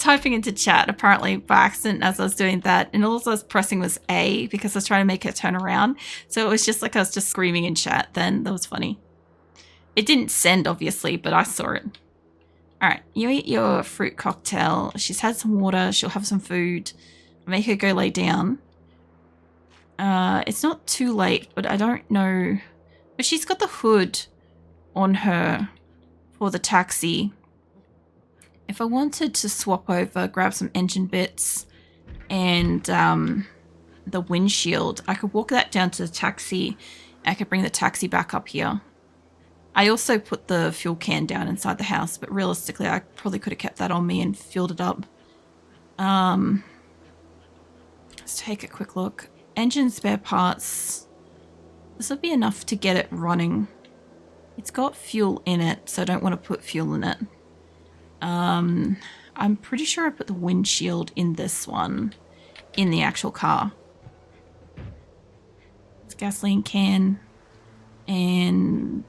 typing into chat apparently by accident as I was doing that, and all I was pressing was A because I was trying to make it turn around. So it was just like I was just screaming in chat then. That was funny. It didn't send, obviously, but I saw it. All right, you eat your fruit cocktail. She's had some water. She'll have some food. Make her go lay down. It's not too late, but I don't know. But she's got the hood on her for the taxi. If I wanted to swap over, grab some engine bits and the windshield, I could walk that down to the taxi. I could bring the taxi back up here. I also put the fuel can down inside the house, but realistically, I probably could have kept that on me and filled it up. Let's take a quick look. Engine spare parts. This will be enough to get it running. It's got fuel in it, so I don't want to put fuel in it. I'm pretty sure I put the windshield in this one, in the actual car. It's a gasoline can. And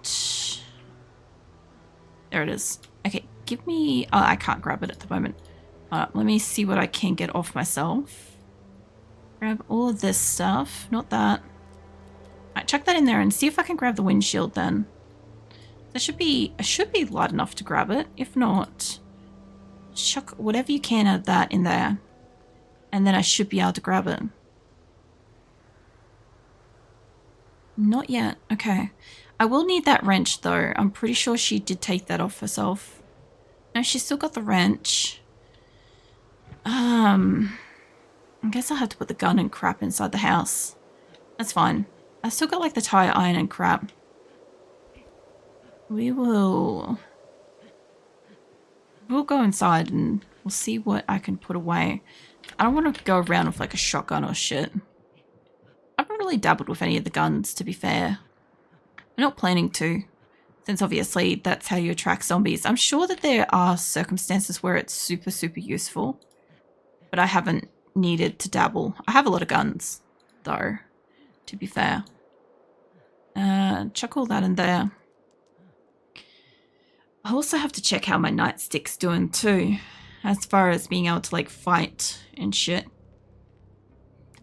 there it is. Okay, give me... Oh, I can't grab it at the moment. Let me see what I can get off myself. Grab all of this stuff. Not that. Alright, chuck that in there and see if I can grab the windshield then. I should be light enough to grab it. If not, chuck whatever you can out of that in there. And then I should be able to grab it. Not yet. Okay. I will need that wrench though. I'm pretty sure she did take that off herself. No, she's still got the wrench. I guess I'll have to put the gun and crap inside the house. That's fine. I still got like the tire iron and crap. We'll go inside and we'll see what I can put away. I don't want to go around with like a shotgun or shit. I haven't really dabbled with any of the guns, to be fair. I'm not planning to, since obviously that's how you attract zombies. I'm sure that there are circumstances where it's super, super useful, but I haven't needed to dabble. I have a lot of guns, though, to be fair. Chuck all that in there. I also have to check how my nightstick's doing too, as far as being able to like fight and shit.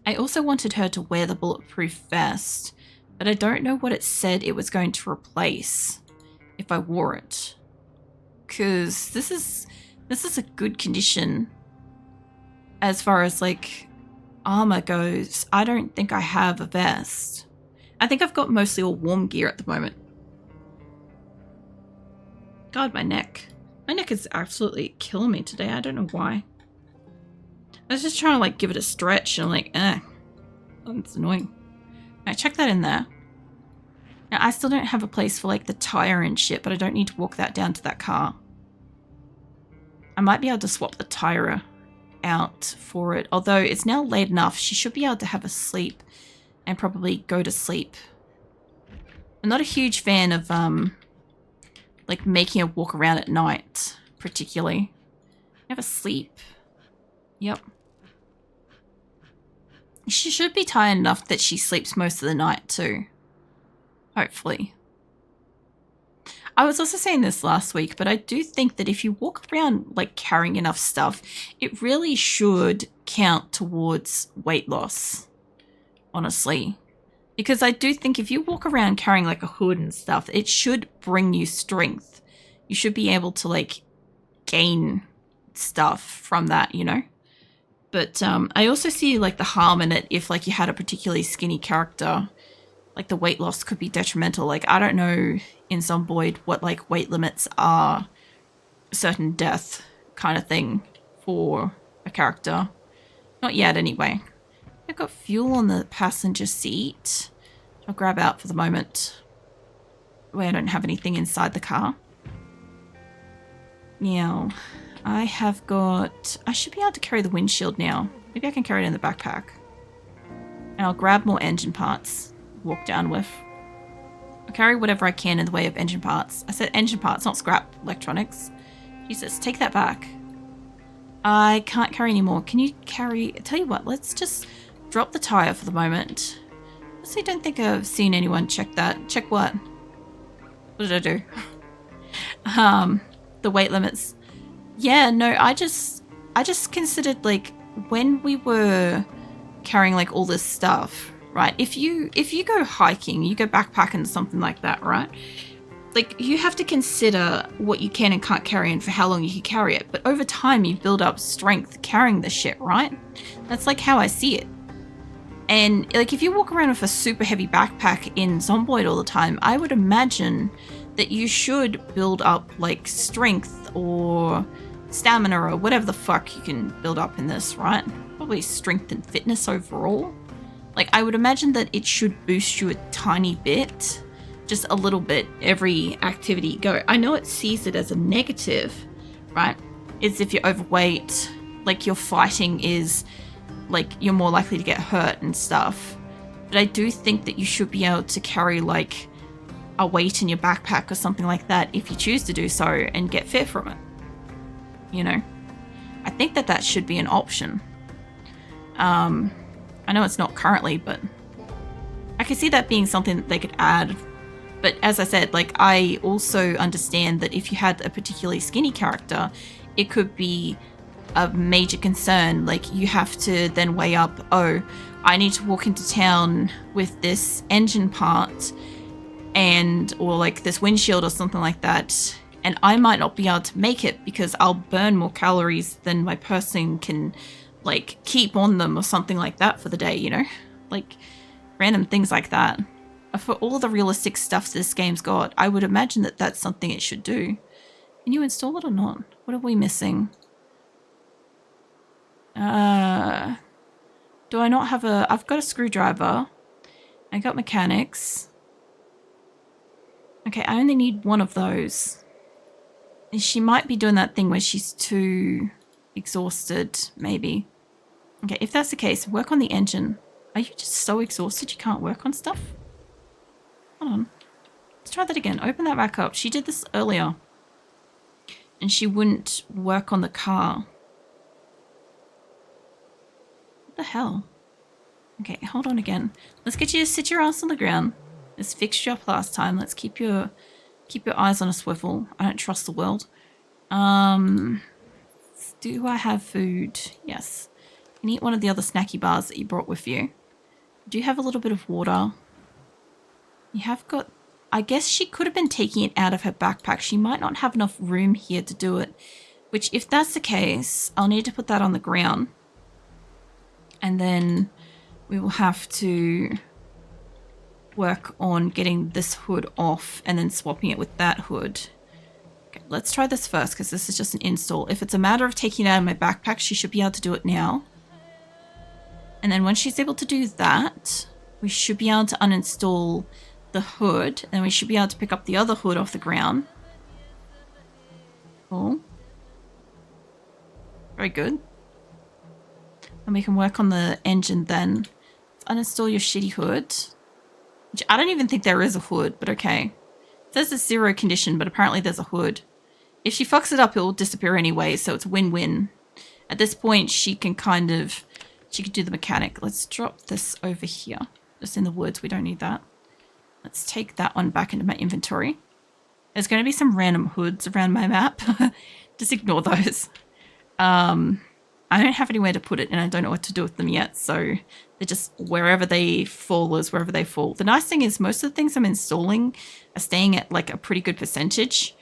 I also wanted her to wear the bulletproof vest, but I don't know what it said it was going to replace if I wore it. Cause this is a good condition as far as like armor goes. I don't think I have a vest. I think I've got mostly all warm gear at the moment. God, my neck. My neck is absolutely killing me today. I don't know why. I was just trying to like give it a stretch and I'm like, that's annoying. Alright, check that in there. Now, I still don't have a place for like the tire and shit, but I don't need to walk that down to that car. I might be able to swap the tire out for it, although it's now late enough. She should be able to have a sleep and probably go to sleep. I'm not a huge fan of like making her walk around at night, particularly. Have a sleep. Yep. She should be tired enough that she sleeps most of the night too. Hopefully. I was also saying this last week, but I do think that if you walk around like carrying enough stuff, it really should count towards weight loss. Honestly. Because I do think if you walk around carrying like a hood and stuff, it should bring you strength. You should be able to like gain stuff from that, you know? But I also see like the harm in it if like you had a particularly skinny character. Like the weight loss could be detrimental. Like I don't know in Zomboid what like weight limits are, certain death kind of thing for a character. Not yet anyway. I've got fuel on the passenger seat. I'll grab out for the moment. Where I don't have anything inside the car. Now, I have got... I should be able to carry the windshield now. Maybe I can carry it in the backpack. And I'll grab more engine parts. Walk down with. I'll carry whatever I can in the way of engine parts. I said engine parts, not scrap electronics. Jesus, take that back. I can't carry anymore. Can you carry... Tell you what, let's just drop the tire for the moment. I don't think I've seen anyone check that. Check what? What did I do? The weight limits. Yeah, no, I just I just considered, like, when we were carrying, like, all this stuff, right? If you go hiking, you go backpacking, something like that, right? Like, you have to consider what you can and can't carry and for how long you can carry it. But over time, you build up strength carrying the shit, right? That's, like, how I see it. And, like, if you walk around with a super heavy backpack in Zomboid all the time, I would imagine that you should build up, like, strength or stamina or whatever the fuck you can build up in this, right? Probably strength and fitness overall. Like, I would imagine that it should boost you a tiny bit, just a little bit, every activity you go. I know it sees it as a negative, right? It's if you're overweight, like, your fighting is, like, you're more likely to get hurt and stuff. But I do think that you should be able to carry, like, a weight in your backpack or something like that if you choose to do so and get fit from it. You know? I think that that should be an option. I know it's not currently, but I could see that being something that they could add. But as I said, like, I also understand that if you had a particularly skinny character, it could be a major concern. Like, you have to then weigh up, oh, I need to walk into town with this engine part or like this windshield or something like that, and I might not be able to make it because I'll burn more calories than my person can, like, keep on them or something like that for the day, you know? Like, random things like that. For all the realistic stuff this game's got, I would imagine that that's something it should do. Can you install it or not? What are we missing? Do I not have I've got a screwdriver. I got mechanics. Okay, I only need one of those. She might be doing that thing where she's too exhausted, maybe. Okay, if that's the case, work on the engine. Are you just so exhausted you can't work on stuff? Hold on. Let's try that again. Open that back up. She did this earlier. And she wouldn't work on the car. What the hell? Okay, hold on again. Let's get you to sit your ass on the ground. This fixed you up last time. Let's keep your eyes on a swivel. I don't trust the world. Do I have food? Yes. You can eat one of the other snacky bars that you brought with you. Do you have a little bit of water? You have got... I guess she could have been taking it out of her backpack. She might not have enough room here to do it. Which, if that's the case, I'll need to put that on the ground. And then we will have to work on getting this hood off and then swapping it with that hood. Okay, let's try this first because this is just an install. If it's a matter of taking it out of my backpack, she should be able to do it now. And then when she's able to do that, we should be able to uninstall the hood, and we should be able to pick up the other hood off the ground. Cool. Very good. And we can work on the engine then. Let's uninstall your shitty hood. Which I don't even think there is a hood, but okay. It says it's 0 condition, but apparently there's a hood. If she fucks it up, it will disappear anyway, so it's win-win. At this point, she can do the mechanic. Let's drop this over here. Just in the woods, we don't need that. Let's take that one back into my inventory. There's going to be some random hoods around my map. Just ignore those. I don't have anywhere to put it, and I don't know what to do with them yet, so they're just wherever they fall is wherever they fall. The nice thing is most of the things I'm installing are staying at, like, a pretty good percentage.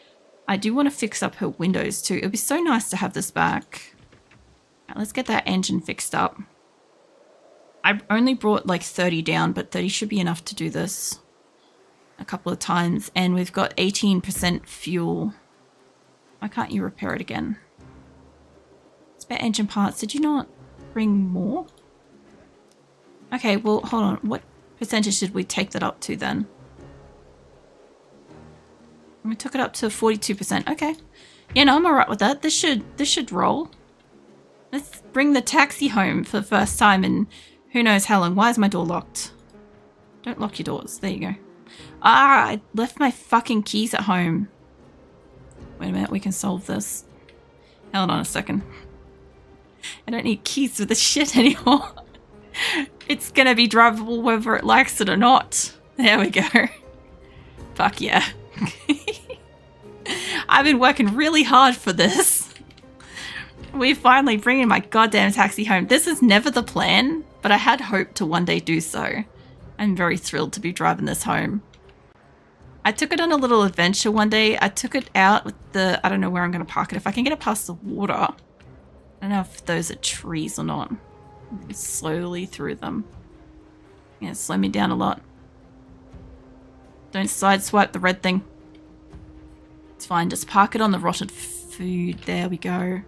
I do want to fix up her windows too. It would be so nice to have this back. Right, let's get that engine fixed up. I only brought like 30 down, but 30 should be enough to do this a couple of times. And we've got 18% fuel. Why can't you repair it again? Spare engine parts. Did you not bring more? Okay, well, hold on. What percentage did we take that up to then? We took it up to 42%. Okay. Yeah, no, I'm alright with that. This should roll. Let's bring the taxi home for the first time in who knows how long. Why is my door locked? Don't lock your doors. There you go. Ah, I left my fucking keys at home. Wait a minute, we can solve this. Hold on a second. I don't need keys for this shit anymore. It's gonna be drivable whether it likes it or not. There we go. Fuck yeah. I've been working really hard for this. We finally bringing my goddamn taxi home. This is never the plan, but I had hoped to one day do so. I'm very thrilled to be driving this home. I took it on a little adventure one day. I took it out with the... I don't know where I'm going to park it. If I can get it past the water. I don't know if those are trees or not. Slowly through them. Yeah, slow me down a lot. Don't sideswipe the red thing. It's fine. Just park it on the rotted food. There we go.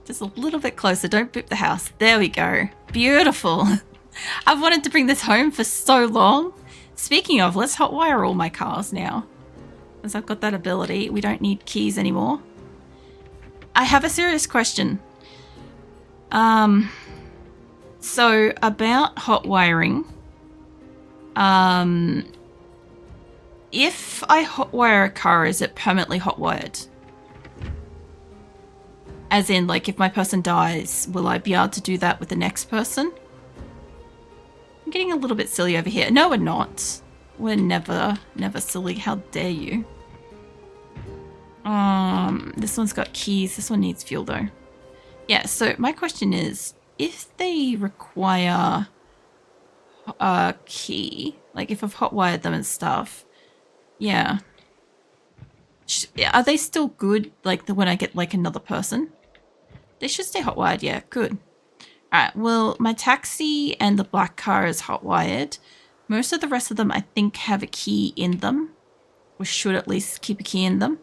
Just a little bit closer. Don't boop the house. There we go. Beautiful. I've wanted to bring this home for so long. Speaking of, let's hotwire all my cars now. As I've got that ability, we don't need keys anymore. I have a serious question. So about hotwiring. If I hotwire a car, is it permanently hotwired? As in, like, if my person dies, will I be able to do that with the next person? I'm getting a little bit silly over here. No, we're not. We're never silly. How dare you? This one's got keys. This one needs fuel, though. Yeah, so my question is, if they require a key, like if I've hotwired them and stuff, yeah. Are they still good, like, when I get, like, another person? They should stay hotwired, yeah, good. Alright, well, my taxi and the black car is hotwired. Most of the rest of them, I think, have a key in them. Or should at least keep a key in them.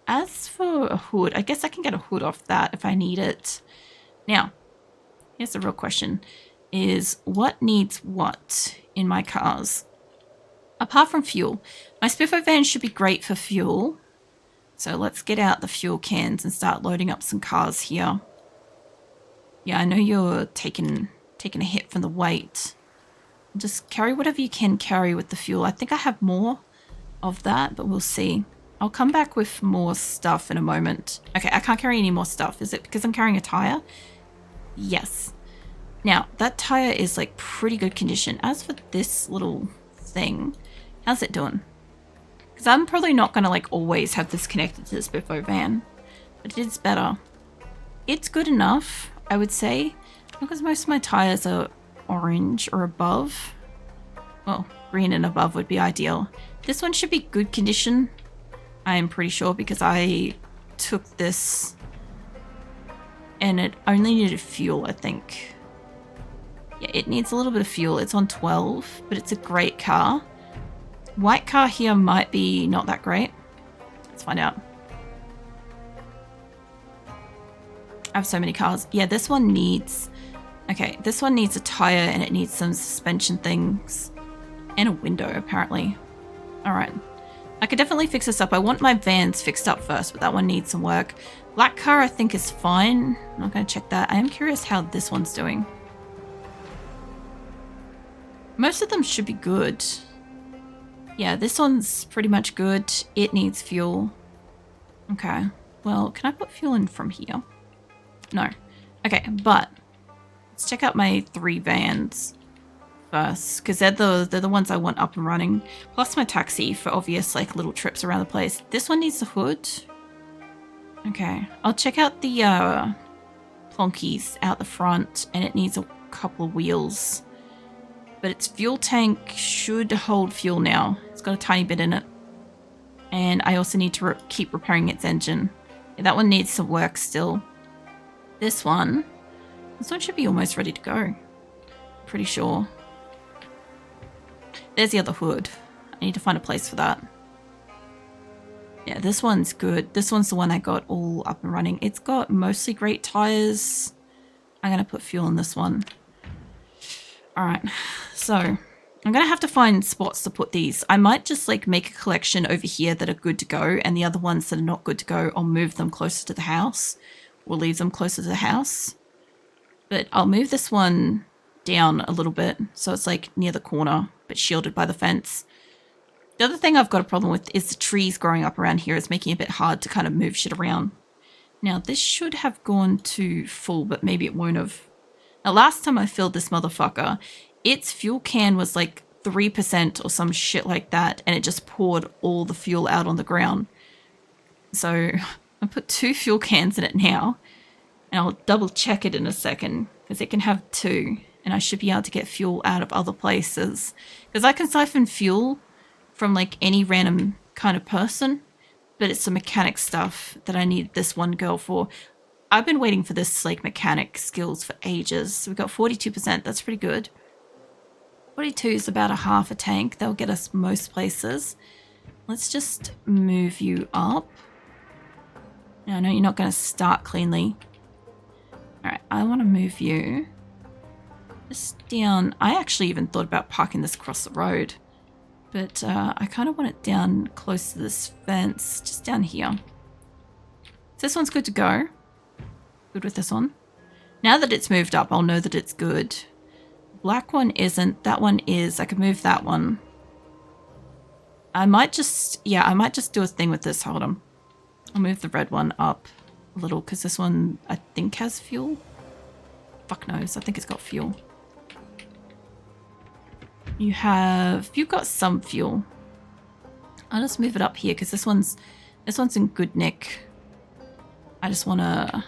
As for a hood, I guess I can get a hood off that if I need it. Now, here's the real question, is what needs what in my cars? Apart from fuel, my Spiffo van should be great for fuel. So let's get out the fuel cans and start loading up some cars here. Yeah, I know you're taking a hit from the weight. Just carry whatever you can carry with the fuel. I think I have more of that, but we'll see. I'll come back with more stuff in a moment. Okay, I can't carry any more stuff. Is it because I'm carrying a tire? Yes. Now, that tire is like pretty good condition. As for this little thing, how's it doing? Because I'm probably not going to like always have this connected to the Spiffo van. But it is better. It's good enough, I would say. Because most of my tires are orange or above. Well, green and above would be ideal. This one should be good condition. I am pretty sure because I took this and it only needed fuel, I think. Yeah, it needs a little bit of fuel. It's on 12, but it's a great car. White car here might be not that great. Let's find out. I have so many cars. Yeah, this one needs... Okay, this one needs a tire and it needs some suspension things. And a window, apparently. Alright. I could definitely fix this up. I want my vans fixed up first, but that one needs some work. Black car, I think, is fine. I'm not going to check that. I am curious how this one's doing. Most of them should be good. Yeah, this one's pretty much good. It needs fuel. Okay. Well, can I put fuel in from here? No. Okay, but let's check out my 3 vans first, because they're the ones I want up and running. Plus my taxi for obvious like little trips around the place. This one needs a hood. Okay, I'll check out the plonkies out the front, and it needs a couple of wheels. But its fuel tank should hold fuel now. It's got a tiny bit in it. And I also need to keep repairing its engine. Yeah, that one needs some work still. This one should be almost ready to go. Pretty sure. There's the other hood. I need to find a place for that. Yeah, this one's good. This one's the one I got all up and running. It's got mostly great tires. I'm going to put fuel in this one. Alright, so I'm going to have to find spots to put these. I might just like make a collection over here that are good to go, and the other ones that are not good to go, I'll move them closer to the house. We'll leave them closer to the house. But I'll move this one down a little bit so it's like near the corner, but shielded by the fence. The other thing I've got a problem with is the trees growing up around here is making it a bit hard to kind of move shit around. Now, this should have gone to full, but maybe it won't have. Now, last time I filled this motherfucker, its fuel can was like 3% or some shit like that, and it just poured all the fuel out on the ground. So I put 2 fuel cans in it now, and I'll double check it in a second because it can have 2, and I should be able to get fuel out of other places because I can siphon fuel from like any random kind of person, but it's the mechanic stuff that I need this one girl for. I've been waiting for this like mechanic skills for ages. So we've got 42%. That's pretty good. 42 is about a half a tank. That'll get us most places. Let's just move you up. Now, I know you're not going to start cleanly. All right, I want to move you just down. I actually even thought about parking this across the road, but I kind of want it down close to this fence, just down here. So this one's good to go. Good with this one. Now that it's moved up, I'll know that it's good. Black one isn't. That one is. I could move that one. I might just do a thing with this. Hold on. I'll move the red one up a little because this one I think has fuel. Fuck knows. I think it's got fuel. You've got some fuel. I'll just move it up here because this one's in good nick. I just want to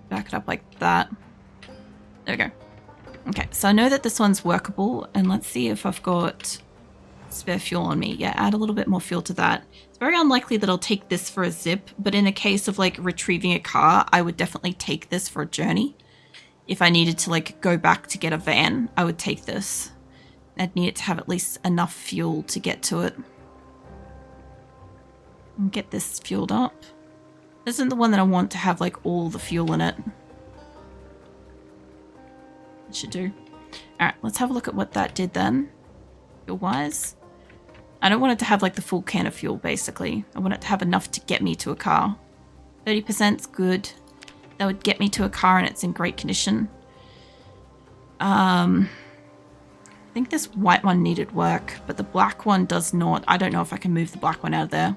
back it up like that. There we go. Okay, so I know that this one's workable, and let's see if I've got spare fuel on me. Yeah, add a little bit more fuel to that. It's very unlikely that I'll take this for a zip, but in a case of like retrieving a car, I would definitely take this for a journey. If I needed to like go back to get a van, I would take this. I'd need it to have at least enough fuel to get to it. And get this fueled up. This isn't the one that I want to have like all the fuel in it. It should do. Alright, let's have a look at what that did then. Fuel-wise. I don't want it to have like the full can of fuel, basically. I want it to have enough to get me to a car. 30% is good. That would get me to a car and it's in great condition. I think this white one needed work, but the black one does not. I don't know if I can move the black one out of there.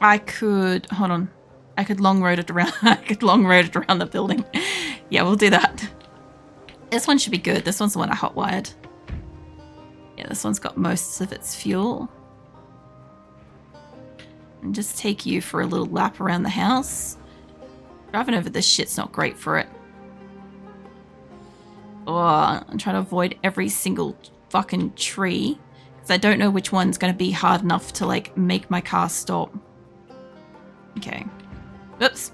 I could, hold on. I could long road it around. I could long road it around the building. Yeah, we'll do that. This one should be good. This one's the one I hot-wired. Yeah, this one's got most of its fuel. And just take you for a little lap around the house. Driving over this shit's not great for it. Oh, I'm trying to avoid every single fucking tree. Because I don't know which one's going to be hard enough to, like, make my car stop. Okay. Oops.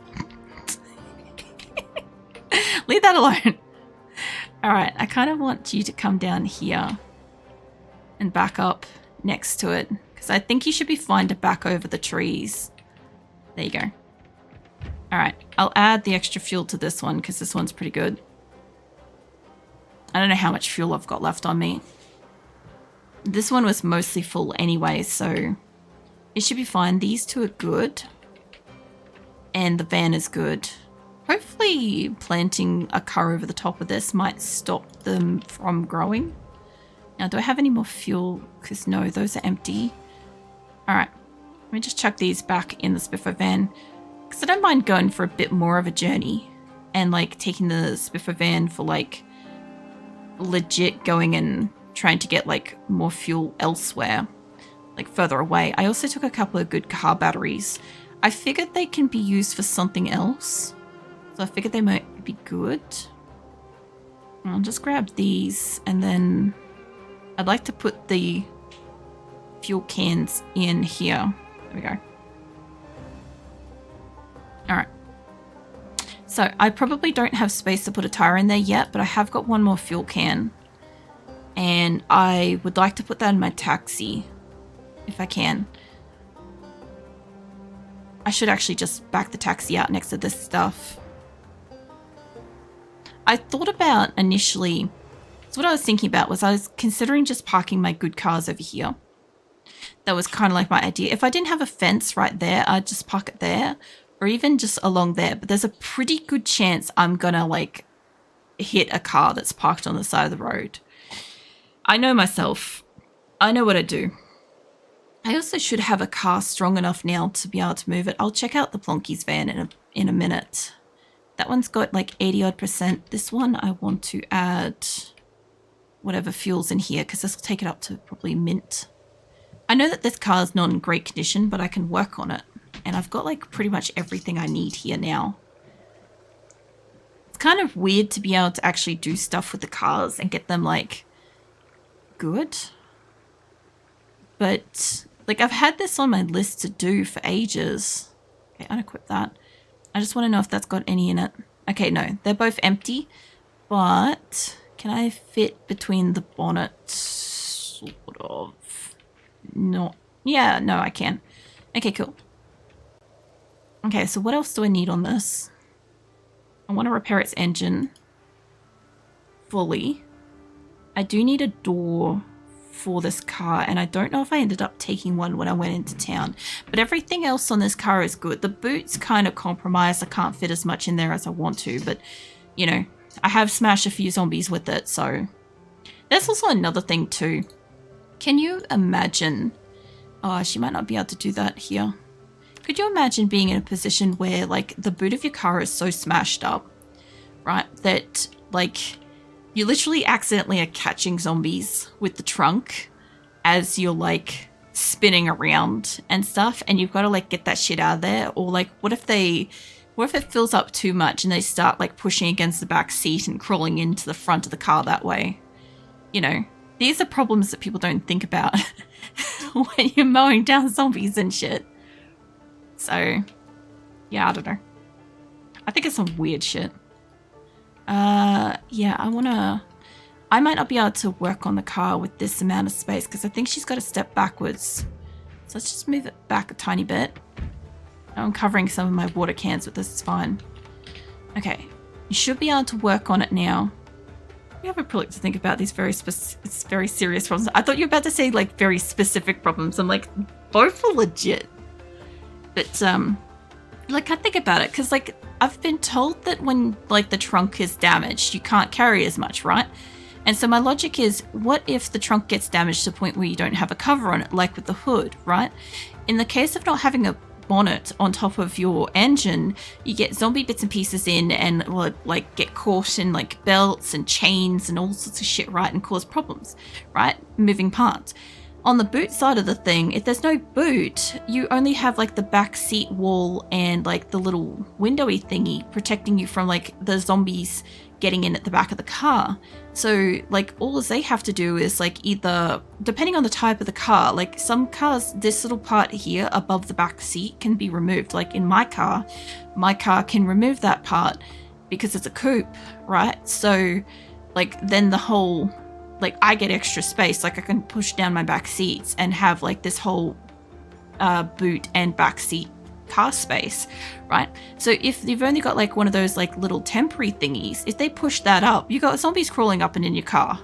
Leave that alone. Alright, I kind of want you to come down here. And back up next to it. Because I think you should be fine to back over the trees. There you go. Alright, I'll add the extra fuel to this one because this one's pretty good. I don't know how much fuel I've got left on me. This one was mostly full anyway, so it should be fine. These two are good. And the van is good. Hopefully planting a car over the top of this might stop them from growing. Now, do I have any more fuel? Because no, those are empty. Alright, let me just chuck these back in the Spiffer van. Because I don't mind going for a bit more of a journey. And like taking the Spiffer van for like legit going and trying to get like more fuel elsewhere. Like further away. I also took a couple of good car batteries. I figured they can be used for something else. So I figured they might be good. I'll just grab these and then I'd like to put the fuel cans in here. There we go. Alright. So I probably don't have space to put a tire in there yet, but I have got one more fuel can. And I would like to put that in my taxi, if I can. I should actually just back the taxi out next to this stuff. I thought about initially, so what I was thinking about was I was considering just parking my good cars over here. That was kind of like my idea. If I didn't have a fence right there, I'd just park it there. Or even just along there. But there's a pretty good chance I'm gonna like hit a car that's parked on the side of the road. I know myself. I know what I do. I also should have a car strong enough now to be able to move it. I'll check out the Plonky's van in a minute. That one's got like 80-odd%. This one I want to add whatever fuel's in here because this will take it up to probably mint. I know that this car is not in great condition, but I can work on it. And I've got like pretty much everything I need here now. It's kind of weird to be able to actually do stuff with the cars and get them like good. But like I've had this on my list to do for ages. Okay, unequip that. I just want to know if that's got any in it. Okay, no, they're both empty. But can I fit between the bonnets? Sort of. No. Yeah, no, I can. Okay, cool. Okay, so what else do I need on this? I want to repair its engine fully. I do need a door for this car, and I don't know if I ended up taking one when I went into town, but everything else on this car is good. The boot's kind of compromised. I can't fit as much in there as I want to, but you know, I have smashed a few zombies with it. So there's also another thing too. Can you imagine, oh, she might not be able to do that here. Could you imagine being in a position where like the boot of your car is so smashed up, right, that like you literally accidentally are catching zombies with the trunk as you're like spinning around and stuff, and you've got to like get that shit out of there? Or like what if it fills up too much and they start like pushing against the back seat and crawling into the front of the car that way? You know, these are problems that people don't think about when you're mowing down zombies and shit. So yeah, I don't know. I think it's some weird shit. Yeah, I might not be able to work on the car with this amount of space because I think she's got to step backwards. So let's just move it back a tiny bit. I'm covering some of my water cans with this, it's fine. Okay, you should be able to work on it now. You have a project to think about these very serious problems. I thought you were about to say like very specific problems. I'm like, both are legit. But like I think about it because like I've been told that when like the trunk is damaged, you can't carry as much, right? And so my logic is, what if the trunk gets damaged to the point where you don't have a cover on it, like with the hood, right? In the case of not having a bonnet on top of your engine, you get zombie bits and pieces in and will like get caught in like belts and chains and all sorts of shit, right? And cause problems, right? Moving parts. On the boot side of the thing, if there's no boot, you only have like the back seat wall and like the little windowy thingy protecting you from like the zombies getting in at the back of the car. So like all they have to do is like either, depending on the type of the car, like some cars, this little part here above the back seat can be removed. Like in my car can remove that part because it's a coupe, right? So like then the whole, like I get extra space, like I can push down my back seats and have like this whole boot and back seat car space, right? So if you've only got like one of those like little temporary thingies, if they push that up, you got zombies crawling up and in your car.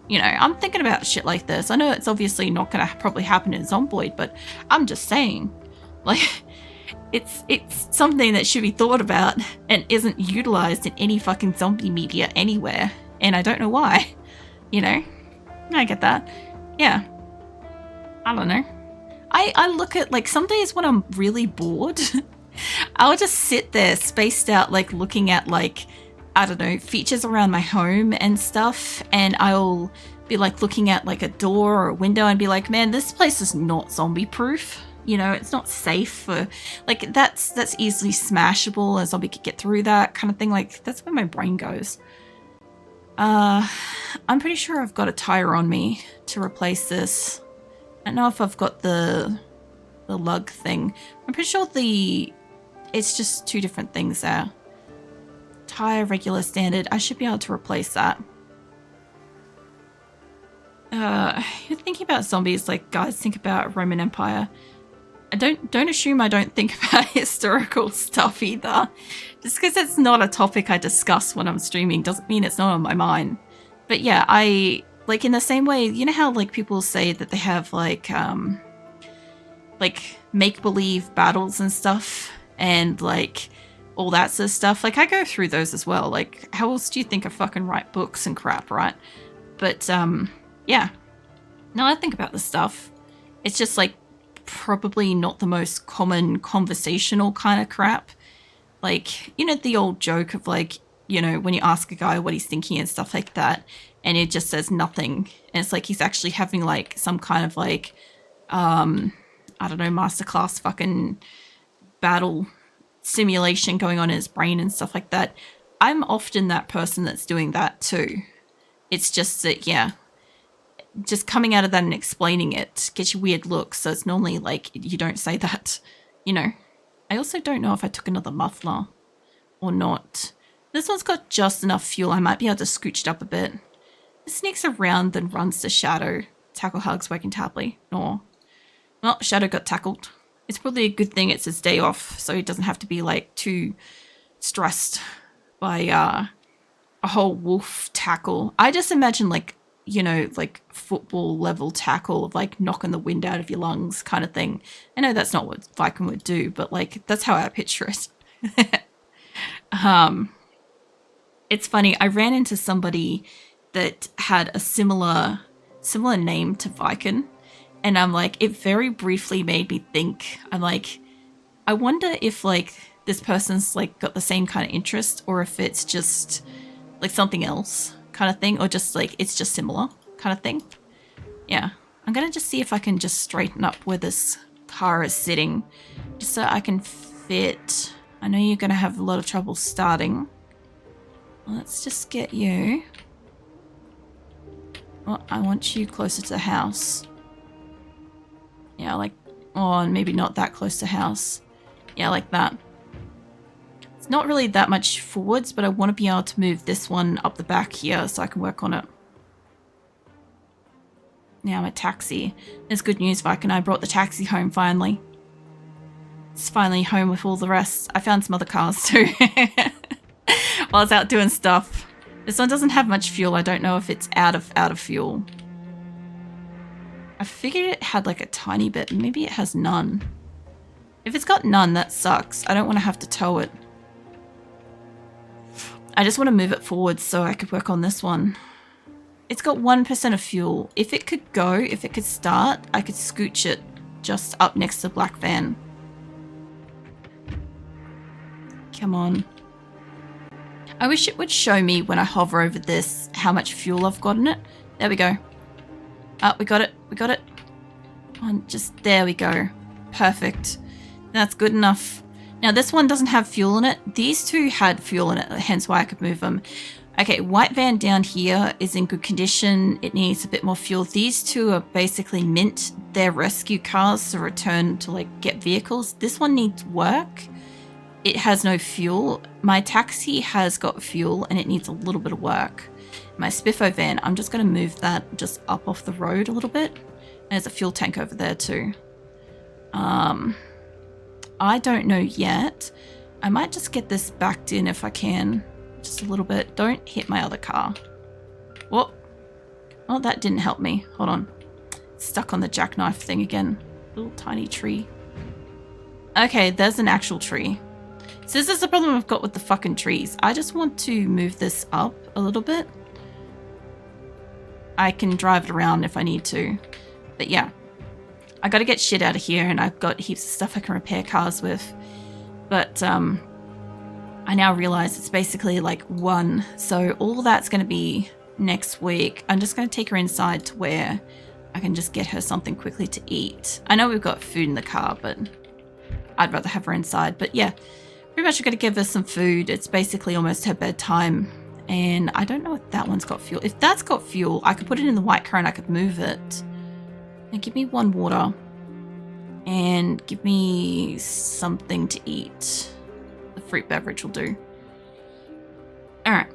You know, I'm thinking about shit like this. I know it's obviously not going to probably happen in Zomboid, but I'm just saying, like, it's something that should be thought about and isn't utilized in any fucking zombie media anywhere, and I don't know why. You know, I get that. Yeah. I don't know. I look at, like, some days when I'm really bored, I'll just sit there spaced out, like, looking at, like, I don't know, features around my home and stuff. And I'll be, like, looking at, like, a door or a window and be like, man, this place is not zombie proof. You know, it's not safe for, like, that's easily smashable. A zombie could get through that kind of thing. Like, that's where my brain goes. I'm pretty sure I've got a tire on me to replace this. I don't know if I've got the lug thing. I'm pretty sure it's just two different things there. Tire, regular, standard. I should be able to replace that. You're thinking about zombies like guys think about Roman Empire. Don't assume I don't think about historical stuff either. Just because it's not a topic I discuss when I'm streaming doesn't mean it's not on my mind. But yeah, I like in the same way, you know how like people say that they have like make-believe battles and stuff and like all that sort of stuff. Like I go through those as well. Like how else do you think I fucking write books and crap, right? But yeah. No, I think about this stuff. It's just like probably not the most common conversational kind of crap. Like, you know, the old joke of like, you know, when you ask a guy what he's thinking and stuff like that, and it just says nothing. And it's like he's actually having like some kind of like I don't know, masterclass fucking battle simulation going on in his brain and stuff like that. I'm often that person that's doing that too. It's just that, yeah, just coming out of that and explaining it gets you weird looks. So it's normally like, you don't say that, you know. I also don't know if I took another muffler or not. This one's got just enough fuel. I might be able to scooch it up a bit. It sneaks around, then runs to Shadow. Tackle hugs, working Tapley. No. Well, Shadow got tackled. It's probably a good thing it's his day off, so he doesn't have to be like too stressed by a whole wolf tackle. I just imagine like, you know, like football level tackle of like knocking the wind out of your lungs kind of thing. I know that's not what Viking would do, but like that's how I picture it. It's funny. I ran into somebody that had a similar name to Viking, and I'm like, it very briefly made me think. I'm like, I wonder if like this person's like got the same kind of interest, or if it's just like something else kind of thing, or just like it's just similar kind of thing. Yeah, I'm gonna just see if I can just straighten up where this car is sitting, just so I can fit. I know you're gonna have a lot of trouble starting. Let's just get you. Well, I want you closer to the house. Yeah, like, oh, maybe not that close to house. Yeah, like that. It's not really that much forwards, but I want to be able to move this one up the back here so I can work on it. Now I'm a taxi. There's good news, Viking. I brought the taxi home finally. It's finally home with all the rest. I found some other cars too. While I was out doing stuff. This one doesn't have much fuel. I don't know if it's out of fuel. I figured it had like a tiny bit. Maybe it has none. If it's got none, that sucks. I don't want to have to tow it. I just want to move it forward so I could work on this one. It's got 1% of fuel. If it could go, if it could start, I could scooch it just up next to the black van. Come on. I wish it would show me when I hover over this how much fuel I've got in it. There we go. Oh, we got it. We got it. Just there we go. Perfect. That's good enough. Now this one doesn't have fuel in it. These two had fuel in it, hence why I could move them. Okay, white van down here is in good condition. It needs a bit more fuel. These two are basically mint. They're rescue cars to return to like get vehicles. This one needs work. It has no fuel. My taxi has got fuel and it needs a little bit of work. My Spiffo van, I'm just going to move that just up off the road a little bit. And there's a fuel tank over there too. I don't know yet. I might just get this backed in if I can. Just a little bit. Don't hit my other car. Whoa. Oh, that didn't help me. Hold on. Stuck on the jackknife thing again. Little tiny tree. Okay, there's an actual tree. So this is the problem I've got with the fucking trees. I just want to move this up a little bit. I can drive it around if I need to. But yeah. I gotta get shit out of here, and I've got heaps of stuff I can repair cars with. But I now realize it's basically like one. So all that's gonna be next week. I'm just gonna take her inside to where I can just get her something quickly to eat. I know we've got food in the car, but I'd rather have her inside. But yeah. Pretty much I'm going to give her some food. It's basically almost her bedtime. And I don't know if that one's got fuel. If that's got fuel, I could put it in the white car and I could move it. And give me one water. And give me something to eat. The fruit beverage will do. Alright.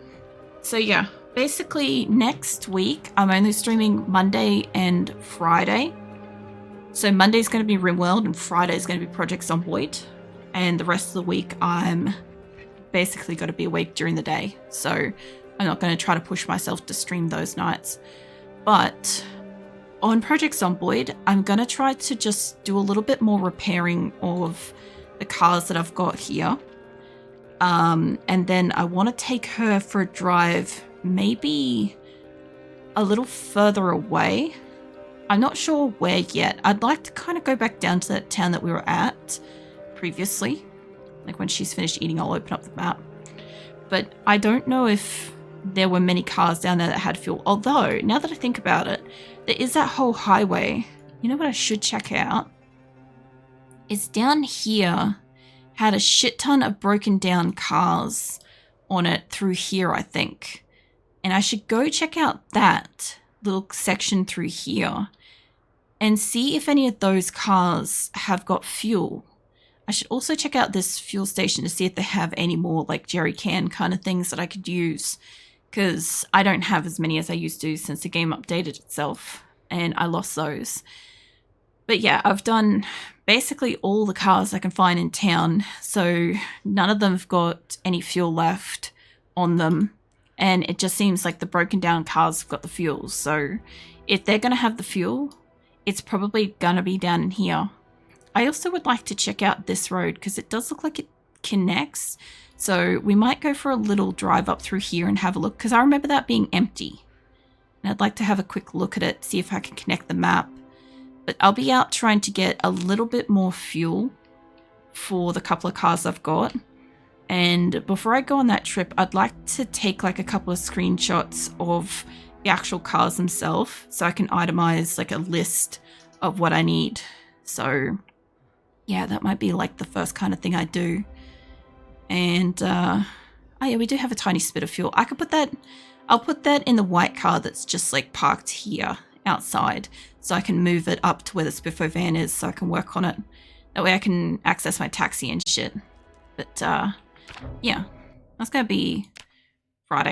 So yeah. Basically next week, I'm only streaming Monday and Friday. So Monday's going to be RimWorld and Friday's going to be Project Zomboid. And the rest of the week, I'm basically got to be awake during the day. So I'm not going to try to push myself to stream those nights. But on Project Zomboid, I'm going to try to just do a little bit more repairing of the cars that I've got here. And then I want to take her for a drive, maybe a little further away. I'm not sure where yet. I'd like to kind of go back down to that town that we were at previously. Like when she's finished eating, I'll open up the map. But I don't know if there were many cars down there that had fuel. Although, now that I think about it, there is that whole highway You know what I should check out? It's down here. Had a shit ton of broken down cars on it through here, I think. And I should go check out that little section through here and see if any of those cars have got fuel. I should also check out this fuel station to see if they have any more like jerry can kind of things that I could use, because I don't have as many as I used to since the game updated itself and I lost those. But yeah, I've done basically all the cars I can find in town, so none of them have got any fuel left on them, and it just seems like the broken down cars have got the fuel. So if they're going to have the fuel, it's probably going to be down in here. I also would like to check out this road because it does look like it connects. So we might go for a little drive up through here and have a look, because I remember that being empty. And I'd like to have a quick look at it, see if I can connect the map. But I'll be out trying to get a little bit more fuel for the couple of cars I've got. And before I go on that trip, I'd like to take like a couple of screenshots of the actual cars themselves so I can itemize like a list of what I need. So yeah, that might be like the first kind of thing I do. And oh yeah, we do have a tiny spit of fuel. I could put that, I'll put that in the white car that's just like parked here outside, so I can move it up to where the Spiffo van is so I can work on it. That way I can access my taxi and shit. But yeah, that's gonna be